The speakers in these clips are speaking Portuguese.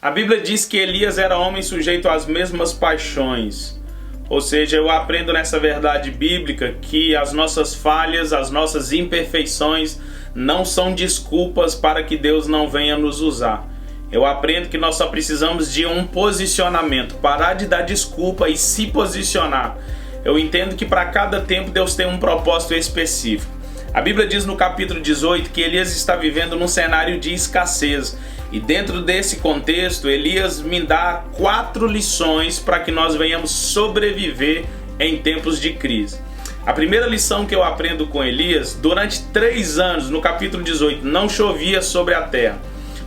A Bíblia diz que Elias era homem sujeito às mesmas paixões. Ou seja, eu aprendo nessa verdade bíblica que as nossas falhas, as nossas imperfeições não são desculpas para que Deus não venha nos usar. Eu aprendo que nós só precisamos de um posicionamento, parar de dar desculpa e se posicionar. Eu entendo que para cada tempo Deus tem um propósito específico. A Bíblia diz no capítulo 18 que Elias está vivendo num cenário de escassez. E dentro desse contexto, Elias me dá 4 lições para que nós venhamos sobreviver em tempos de crise. A primeira lição que eu aprendo com Elias, durante 3 anos, no capítulo 18, não chovia sobre a terra.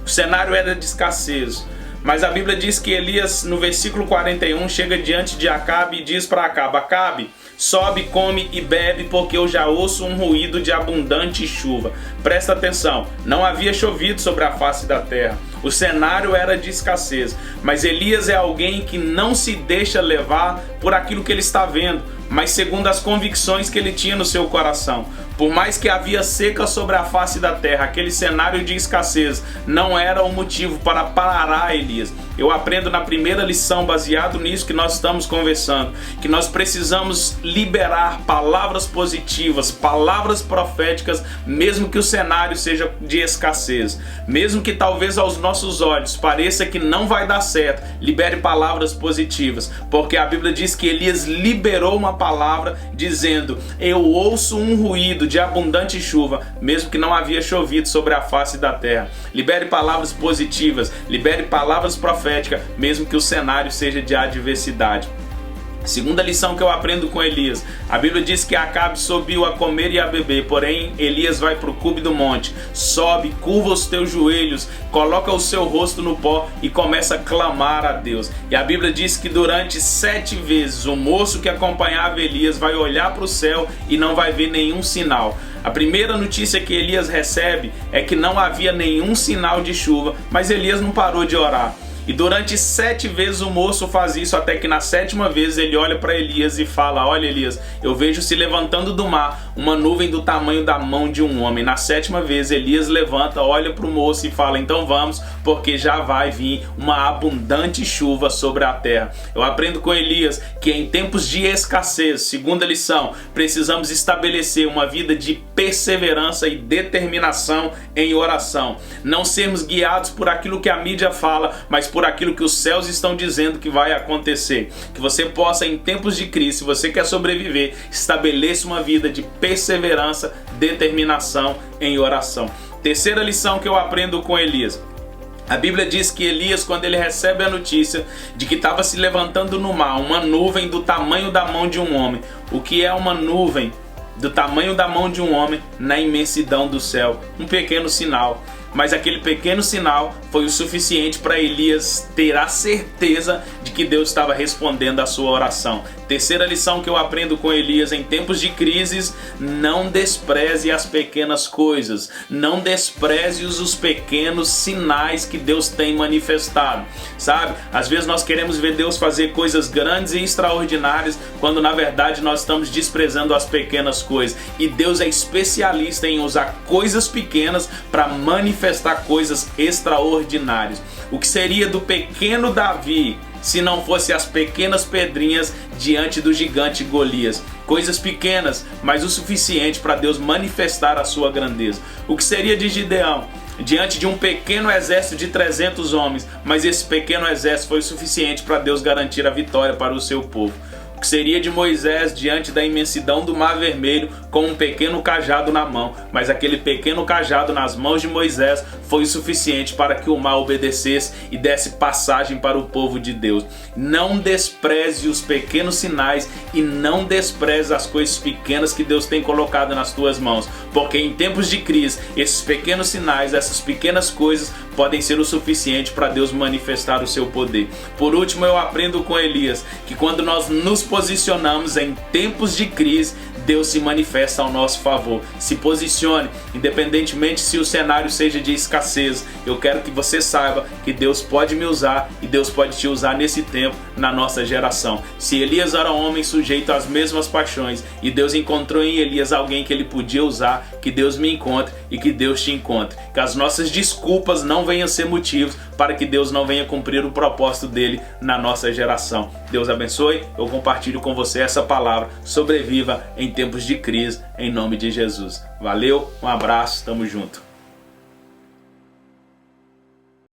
O cenário era de escassez. Mas a Bíblia diz que Elias, no versículo 41, chega diante de Acabe e diz para Acabe: Acabe, sobe, come e bebe, porque eu já ouço um ruído de abundante chuva. Presta atenção, não havia chovido sobre a face da terra. O cenário era de escassez. Mas Elias é alguém que não se deixa levar por aquilo que ele está vendo, mas segundo as convicções que ele tinha no seu coração. Por mais que havia seca sobre a face da terra, aquele cenário de escassez não era o motivo para parar Elias. Eu aprendo na primeira lição, baseado nisso que nós estamos conversando, que nós precisamos liberar palavras positivas, palavras proféticas, mesmo que o cenário seja de escassez. Mesmo que talvez aos nossos olhos pareça que não vai dar certo, libere palavras positivas, porque a Bíblia diz que Elias liberou uma palavra dizendo: eu ouço um ruído de abundante chuva, mesmo que não havia chovido sobre a face da terra. Libere palavras positivas, libere palavras proféticas, mesmo que o cenário seja de adversidade. Segunda lição que eu aprendo com Elias, a Bíblia diz que Acabe subiu a comer e a beber, porém Elias vai para o cume do monte, sobe, curva os teus joelhos, coloca o seu rosto no pó e começa a clamar a Deus. E a Bíblia diz que durante 7 vezes o moço que acompanhava Elias vai olhar para o céu e não vai ver nenhum sinal. A primeira notícia que Elias recebe é que não havia nenhum sinal de chuva, mas Elias não parou de orar. E durante 7 vezes o moço faz isso, até que na 7ª vez ele olha para Elias e fala: olha Elias, eu vejo se levantando do mar uma nuvem do tamanho da mão de um homem. Na 7ª vez Elias levanta, olha para o moço e fala: então vamos, porque já vai vir uma abundante chuva sobre a terra. Eu aprendo com Elias que em tempos de escassez, segunda lição, precisamos estabelecer uma vida de perseverança e determinação em oração. Não sermos guiados por aquilo que a mídia fala, mas por aquilo que os céus estão dizendo que vai acontecer. Que você possa, em tempos de crise, se você quer sobreviver, estabeleça uma vida de perseverança, determinação em oração. Terceira lição que eu aprendo com Elias. A Bíblia diz que Elias, quando ele recebe a notícia de que estava se levantando no mar uma nuvem do tamanho da mão de um homem. O que é uma nuvem do tamanho da mão de um homem na imensidão do céu? Um pequeno sinal. Mas aquele pequeno sinal foi o suficiente para Elias ter a certeza de que Deus estava respondendo à sua oração. Terceira lição que eu aprendo com Elias: em tempos de crises, não despreze as pequenas coisas, não despreze os pequenos sinais que Deus tem manifestado. Sabe, às vezes nós queremos ver Deus fazer coisas grandes e extraordinárias, quando na verdade nós estamos desprezando as pequenas coisas. E Deus é especialista em usar coisas pequenas para manifestar coisas extraordinárias. O que seria do pequeno Davi se não fosse as pequenas pedrinhas diante do gigante Golias? Coisas pequenas, mas o suficiente para Deus manifestar a sua grandeza. O que seria de Gideão diante de um pequeno exército de 300 homens, mas esse pequeno exército foi suficiente para Deus garantir a vitória para o seu povo. O que seria de Moisés diante da imensidão do Mar Vermelho com um pequeno cajado na mão, mas aquele pequeno cajado nas mãos de Moisés foi o suficiente para que o mar obedecesse e desse passagem para o povo de Deus. Não despreze os pequenos sinais e não despreze as coisas pequenas que Deus tem colocado nas tuas mãos, porque em tempos de crise, esses pequenos sinais, essas pequenas coisas podem ser o suficiente para Deus manifestar o seu poder. Por último, eu aprendo com Elias que quando nós nos posicionamos em tempos de crise, Deus se manifesta ao nosso favor. Se posicione, independentemente se o cenário seja de escassez. Eu quero que você saiba que Deus pode me usar e Deus pode te usar nesse tempo, na nossa geração. Se Elias era um homem sujeito às mesmas paixões e Deus encontrou em Elias alguém que ele podia usar, que Deus me encontre e que Deus te encontre. Que as nossas desculpas não venham ser motivos para que Deus não venha cumprir o propósito dele na nossa geração. Deus abençoe. Eu compartilho com você essa palavra. Sobreviva em tempos de crise, em nome de Jesus. Valeu, um abraço, tamo junto.